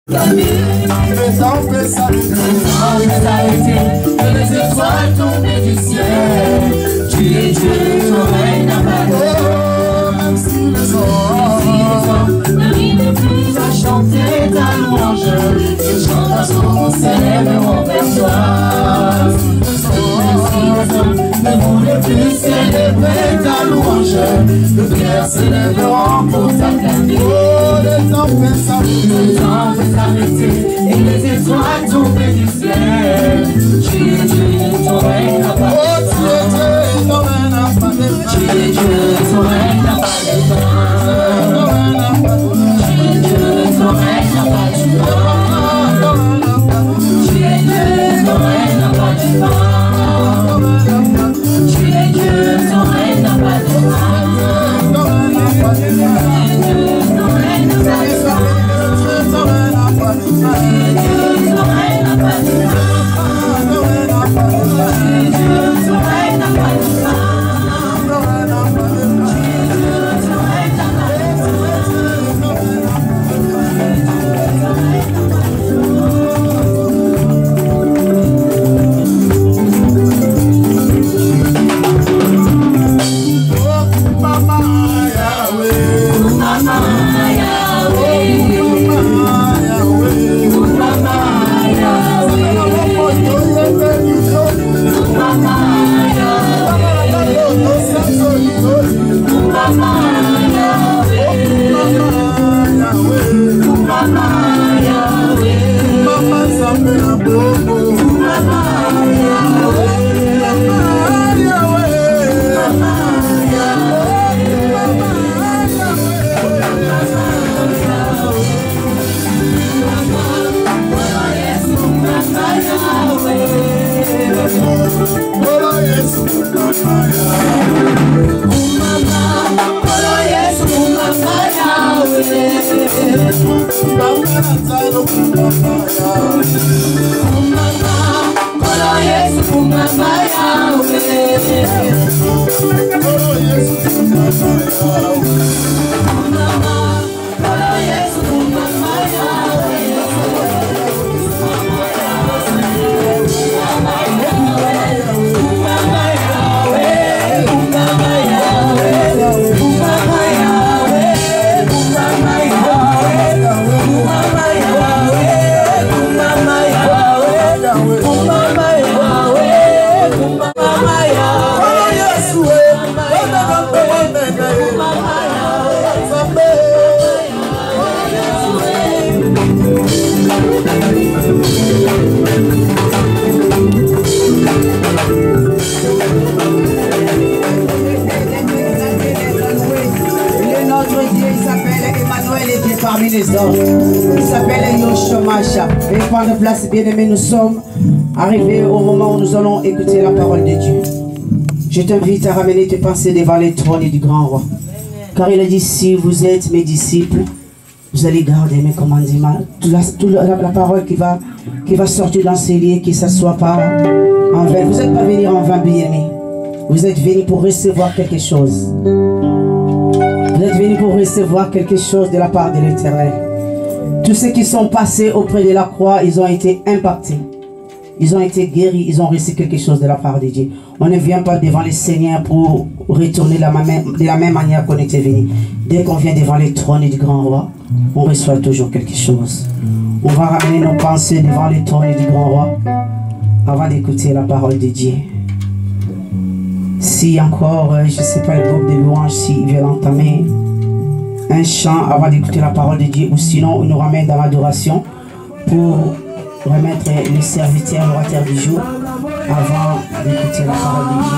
Le temps peut s'arrêter, que les étoiles tombent du ciel. Tu es Dieu, ton règne n'a pas de fin. Même si les hommes n'arrivent plus à chanter ta louange, ils chantent à son s'élèveront vers toi. Ne voulez plus célébrer ta louange, le cœur s'élèveront pour t'acclamer. Oh, le temps peut s'arrêter, et les étoiles tombent du ciel. Tu es Dieu, ton règne n'a pas de fin. Tu es Dieu, ton règne n'a pas de fin. Tu es Dieu, ton règne n'a pas de fin. Tu es Dieu, ton règne n'a pas de fin. Tu es Dieu, ton règne n'a pas de fin. Tu es Dieu, ton règne n'a pas de fin. Tu es Dieu, ton règne n'a pas de fin. Tu es Dieu, ton règne n'a pas de fin. Bien-aimés, nous sommes arrivés au moment où nous allons écouter la parole de Dieu. Je t'invite à ramener tes pensées devant les trônes du grand roi. Car il a dit, si vous êtes mes disciples, vous allez garder mes commandements. La parole qui va sortir dans ces lieux, qui ne s'assoit pas en vain. Vous n'êtes pas venus en vain, bien-aimés. Vous êtes venus pour recevoir quelque chose. Vous êtes venus pour recevoir quelque chose de la part de l'Éternel. Tous ceux qui sont passés auprès de la croix, ils ont été impactés. Ils ont été guéris, ils ont reçu quelque chose de la part de Dieu. On ne vient pas devant le Seigneur pour retourner de la même manière qu'on était venu. Dès qu'on vient devant les trônes du grand roi, on reçoit toujours quelque chose. On va ramener nos pensées devant les trônes du grand roi avant d'écouter la parole de Dieu. Si encore, je ne sais pas, le groupe de louanges, s'ils veulent entamer un chant avant d'écouter la parole de Dieu, ou sinon on nous ramène dans l'adoration pour remettre les serviteurs l'orateur du jour avant d'écouter la parole de Dieu.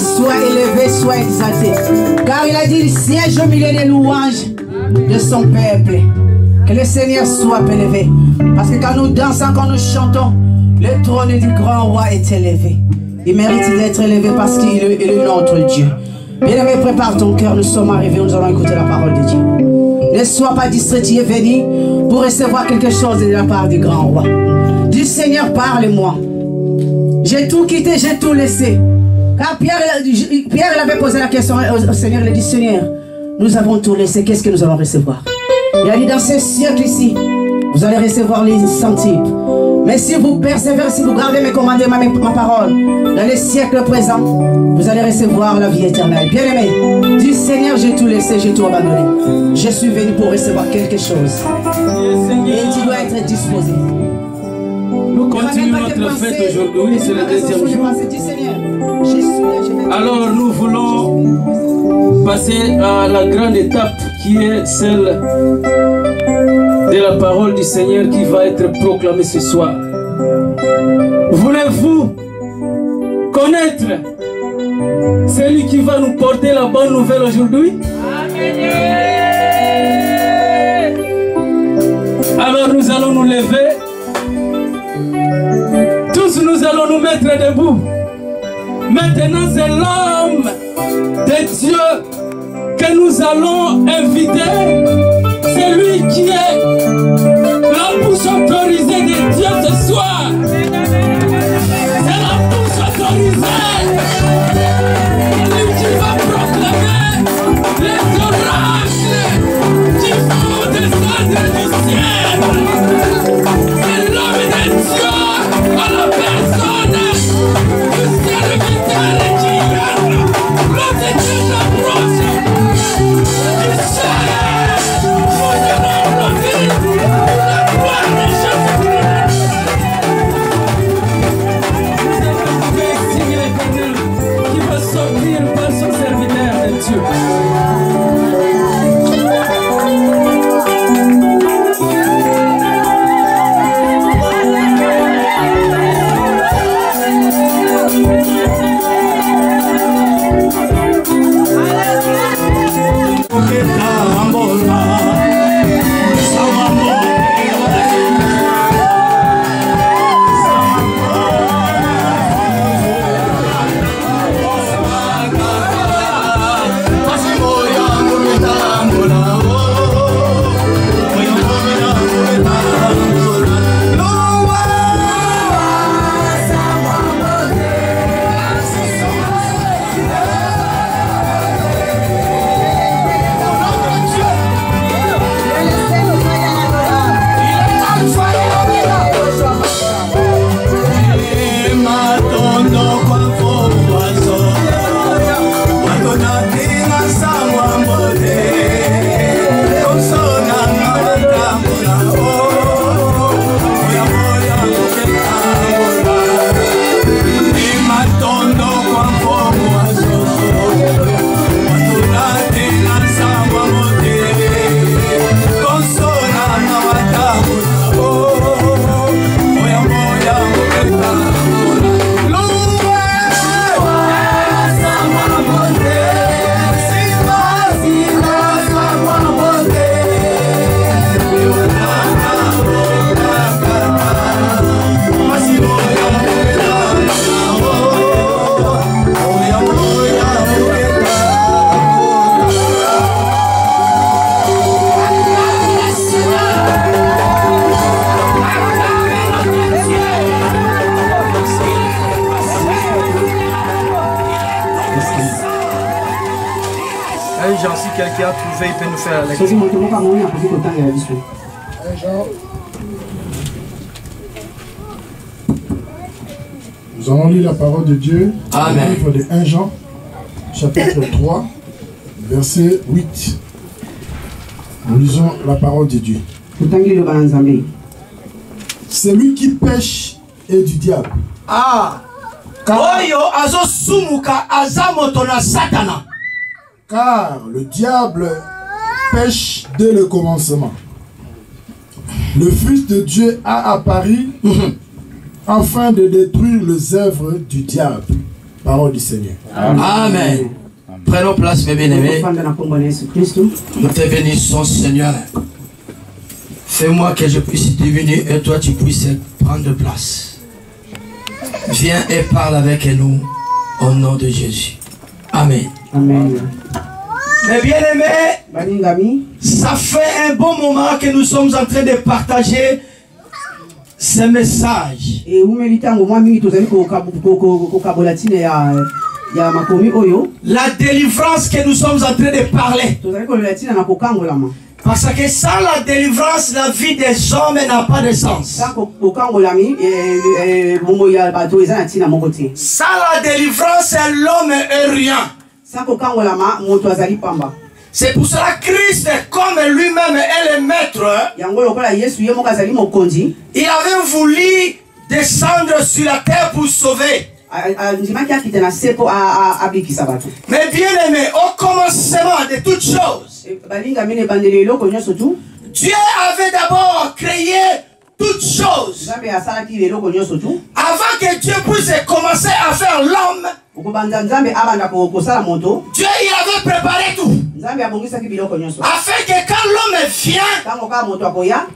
soit élevé, soit exalté. Car il a dit, il siège au milieu des louanges de son peuple. Que le Seigneur soit élevé. Parce que quand nous dansons, quand nous chantons, le trône du grand roi est élevé. Il mérite d'être élevé parce qu'il est notre Dieu. Bien-aimé, prépare ton cœur, nous sommes arrivés, nous allons écouter la parole de Dieu. Ne sois pas distrait, tu es venu pour recevoir quelque chose de la part du grand roi. Dis Seigneur, parle-moi. J'ai tout quitté, j'ai tout laissé. Car Pierre il avait posé la question au Seigneur, il a dit Seigneur, nous avons tout laissé, qu'est-ce que nous allons recevoir? Il a dit dans ce siècle ici, vous allez recevoir les centipes. Mais si vous persévérez, si vous gardez mes commandements, ma parole, dans les siècles présents, vous allez recevoir la vie éternelle. Bien-aimé, dis Seigneur, j'ai tout laissé, j'ai tout abandonné. Je suis venu pour recevoir quelque chose. Et tu dois être disposé. Nous continuons notre fête aujourd'hui, c'est le deuxième jour. Alors nous voulons passer à la grande étape qui est celle de la parole du Seigneur qui va être proclamée ce soir. Voulez-vous connaître celui qui va nous porter la bonne nouvelle aujourd'hui? Alors nous allons nous lever. Tous nous allons nous mettre debout. Maintenant c'est l'homme de Dieu que nous allons inviter. C'est lui qui est la bouche autorisée de Dieu ce soir. C'est la bouche autorisée. Lui qui va proclamer les oracles qui vont descendre du ciel. C'est l'homme de Dieu à la personne du serviteur qui entre. L'autre Dieu s'approche du ciel. Qui va sortir par son serviteur de Dieu. Si quelqu'un a trouvé, il peut nous faire la lecture. Nous allons lire la parole de Dieu dans Amen. le livre de 1 Jean, chapitre 3, verset 8. Nous lisons la parole de Dieu. Celui qui pêche est du diable. Ah! Car le diable pêche dès le commencement. Le Fils de Dieu a apparu afin de détruire les œuvres du diable. Parole du Seigneur. Amen. Prenons place, mes bien-aimés. Nous te bénissons, Seigneur. Fais-moi que je puisse devenir et toi tu puisses prendre place. Viens et parle avec nous au nom de Jésus. Amen. Amen. Mes bien-aimés, ça fait un bon moment que nous sommes en train de partager ce message. La délivrance que nous sommes en train de parler. Parce que sans la délivrance, la vie des hommes n'a pas de sens. Sans la délivrance, l'homme est rien. C'est pour cela que Christ, comme lui-même est le maître, il avait voulu descendre sur la terre pour sauver. Mais bien aimé, au commencement de toutes choses, Dieu avait d'abord créé toutes choses. Avant que Dieu puisse commencer à faire l'homme, Dieu il avait préparé tout. Afin que quand l'homme vient,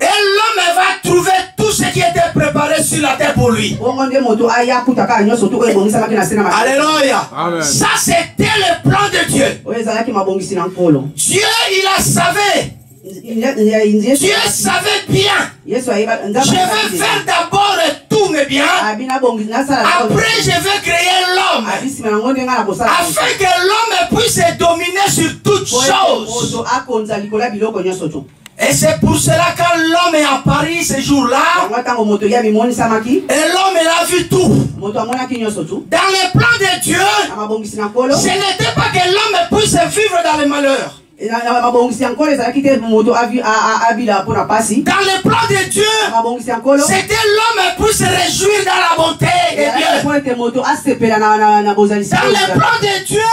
et l'homme va trouver tout ce qui était préparé sur la terre pour lui. Alléluia. Amen. Ça c'était le plan de Dieu. Dieu il a savait. Dieu savait bien. Je vais faire d'abord tous mes biens. Après je vais créer l'homme. Afin que l'homme puisse dominer sur toutes choses. Et c'est pour cela que l'homme est à Paris ce jour-là. Et l'homme il a vu tout. Dans le plan de Dieu, ce n'était pas que l'homme puisse vivre dans le malheur. Dans le plan de Dieu, c'était l'homme pour se réjouir dans la bonté de Dieu. Dans le plan de Dieu,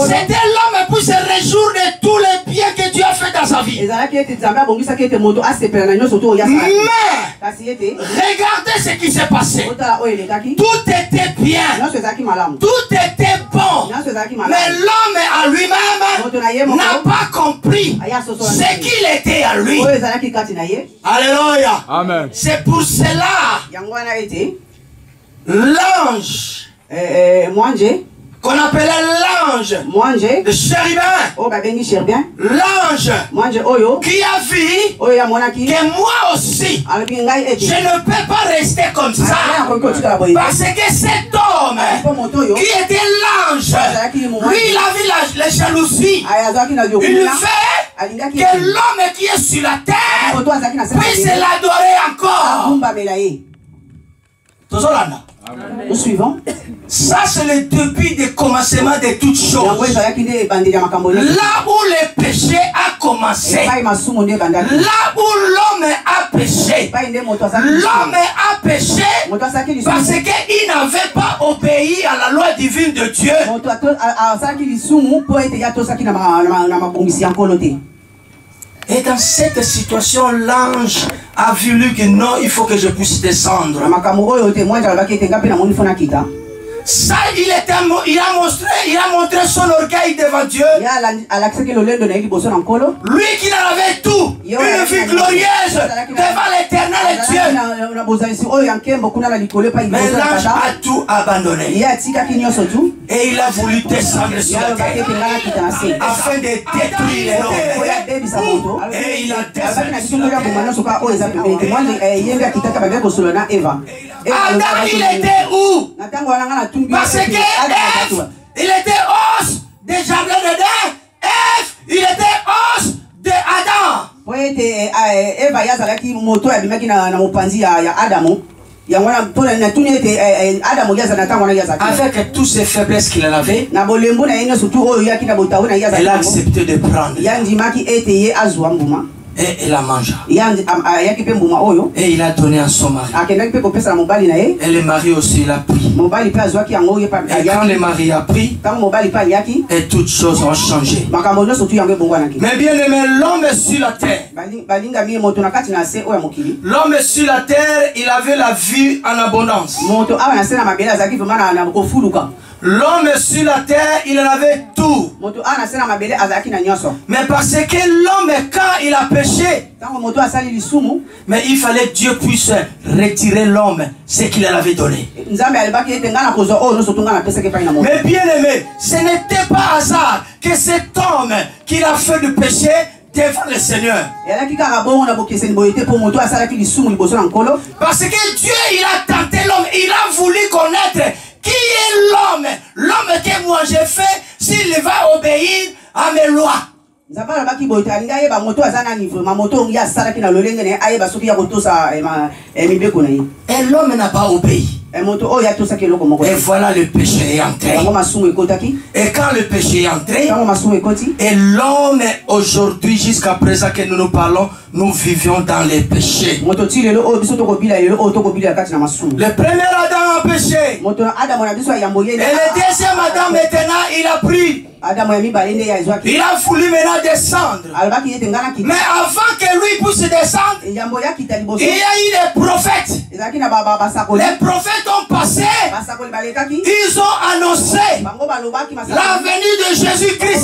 c'était l'homme pour se réjouir de tous les biens que Dieu a fait dans sa vie. Mais regardez ce qui s'est passé. Tout était bien. Tout était bon. Mais l'homme à lui-même n'a pas compris ce qu'il était à lui. Alléluia. Amen. C'est pour cela l'ange qu'on appelait l'ange de chérubin, l'ange qui a vu que moi aussi je ne peux pas rester comme ça, parce que cet homme qui était l'ange, lui il a vu la jalousie. Il fait que l'homme qui est sur la terre puisse l'adorer encore. Nous suivons. Ça c'est le début du commencement de toutes choses. Là où le péché a commencé, là où l'homme a péché, l'homme a péché parce qu'il n'avait pas obéi à la loi divine de Dieu. Et dans cette situation, l'ange a voulu que non, il faut que je puisse descendre. Ça, il a montré son orgueil devant Dieu. Lui qui en avait tout, une vie glorieuse devant l'éternel Dieu. Mais l'ange a tout abandonné. Et il a voulu descendre sur la terre afin de détruire l'homme. Et il a descendu sur la terre. Adam, il était où? Parce que Ève, il était os des jardins d'Éden. Ève, il était os de Adam. Avec toutes ces faiblesses qu'il en avait, elle a accepté de prendre. Et il a mangé. Et il a donné à son mari. Et le mari aussi l'a pris. Et quand le mari a pris, et toutes choses ont changé. Mais bien aimé, l'homme sur la terre. L'homme sur la terre, il avait la vie en abondance. L'homme sur la terre, il en avait tout. Mais parce que l'homme, quand il a péché, mais il fallait que Dieu puisse retirer l'homme, ce qu'il en avait donné. Mais bien aimé, ce n'était pas hasard que cet homme qui a fait du péché devant le Seigneur. Parce que Dieu, il a tenté l'homme, il a voulu connaître qui est l'homme. L'homme que moi j'ai fait, s'il va obéir à mes lois. Et l'homme n'a pas obéi. Et voilà, le péché est entré. Et quand le péché est entré, et l'homme aujourd'hui, jusqu'à présent que nous nous parlons, nous vivions dans les péchés. Le premier Adam a péché. Et le deuxième Adam maintenant, il a pris. Il a voulu maintenant descendre. Mais avant que lui puisse descendre, il y a eu des prophètes. Les prophètes ont passé. Ils ont annoncé la venue de Jésus-Christ.